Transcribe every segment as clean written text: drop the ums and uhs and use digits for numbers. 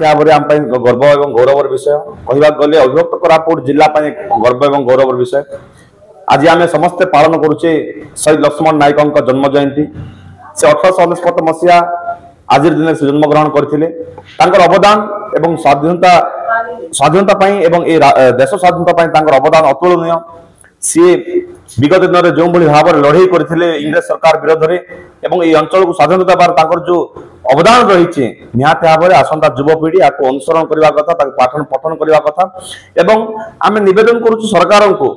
निहाती भाव में आम गर्व और गौरवर विषय कहवाक गले अविभक्त कोरापुट जिला गर्व और गौरवर विषय। आज आम समस्ते पालन करुचे शहीद लक्ष्मण नायक जन्म जयंती। से 1899 मसीहा आज दिन से जन्म ग्रहण करते अवदान एवं स्वाधीनता एवं देश स्वाधीनता अवदान अतुलनीय। सी विगत दिन में जो भाव में लड़े करते इंग्रेज सरकार विरोध में ये अंचल को स्वाधीनता देवार जो अवदान रही निहाती भाव में आसंता युवपीढ़ी या अनुसरण करने कथा पाठन पठन करने कथा। एवं आम निवेदन करुँ सरकार को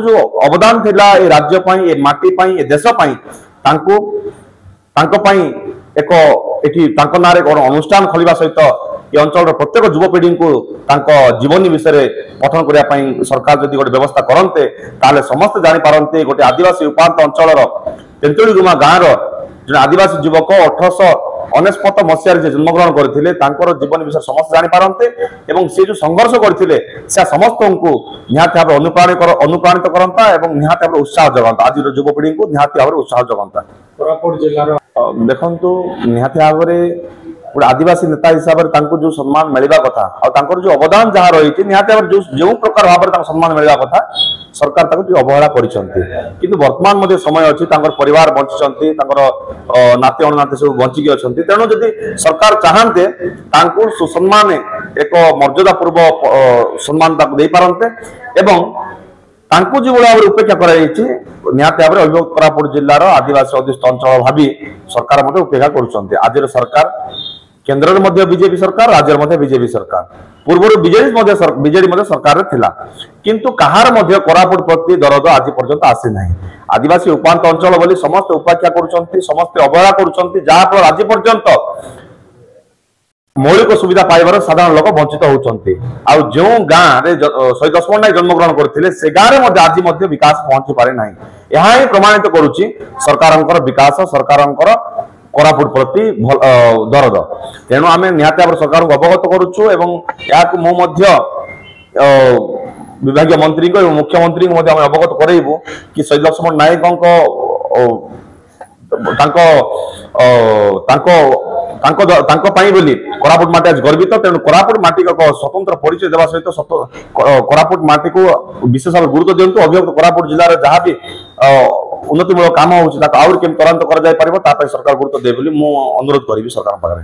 जो अवदान थिला ए राज्य पाई ए माटी पाई ए देश पाई एक एठी ना रे अनुष्ठान खोलिबा सहित ये अंचल प्रत्येक युवपीढ़ी को जीवनी विषय पठन करने सरकार जदि गोटे व्यवस्था करते ताले समस्त जानी पारंते गोटे आदिवासी उपांत अंचल तेंतुलीगुमा गाँव जो आदिवासी युवक 1899 मसीह जन्मग्रहण करते जीवन विषय समस्त जानी पारंते एवं से जो संघर्ष करते समस्त को निहाती भाव अनुप्राणित करता एवं निहाती भाव उत्साह जगंता आज युवपीढ़ी को निहाती भाव उत्साह जगंता। कोरापुट जिल्लार देखंतु निहाती भाव में गोटे आदिवासी नेता हिसाब से जो सम्मान मिलवा कथा और जो अवदान जहाँ रही निहाती भाव जो प्रकार भाव में सम्मान मिलवा कथा सरकार अवहेला किंतु वर्तमान समय अच्छी परिवार बंची नाती अणनाती सब बंचिकी अच्छा तेणु जदि सरकार चाहते सुसम्मान एक मर्यादा पूर्व सम्मान दे पारते एवं जो भाव में उपेक्षा कर निहाती भाव में अविभक्त कोरापुट जिलार आदिवासी अधिष्ठ अंचल भावी सरकार उपेक्षा कर आज सरकार केंद्र में बीजेपी सरकार राज्य में बीजेपी सरकार पूर्व बीजेडी सरकार थिला किंतु कहार कोरापुट प्रति दरद आज पर्यंत आसी ना। आदिवासी उपांत अंचल बोली समस्त उपेक्षा कर समस्त अवहेला कर जहाँफल आज पर्यंत मौलिक सुविधा पाइबार साधारण लोक वंचित होती जो गाँव में शहीद लक्ष्मण नायक जन्मग्रहण करते से गाँव में आज विकास पहुंची पारे ना। यह ही प्रमाणित करुच्ची सरकार विकास सरकार कोरापुट प्रति दरद तेणु आम निहाती भाव सरकार को अवगत करुचु एवं विभाग मंत्री को मुख्यमंत्री को अवगत करेबू कि शहीद लक्ष्मण नायक बोली कोरापुट माटी आज गर्वित तेणु कोरापुट माटी को स्वतंत्र परिचय देवा सहित कोरापुट माटी को विशेष भाव गुरुत्व दिंतु। अभिभक्त कोरापुट जिले में जहाँ भी उन्नतिमूलक काम होउछि ताको आउर केम तुरंत कर जाय परबो सरकार गुरुत्व दे बोली मु अनुरोध करिवि सरकार पाखरे।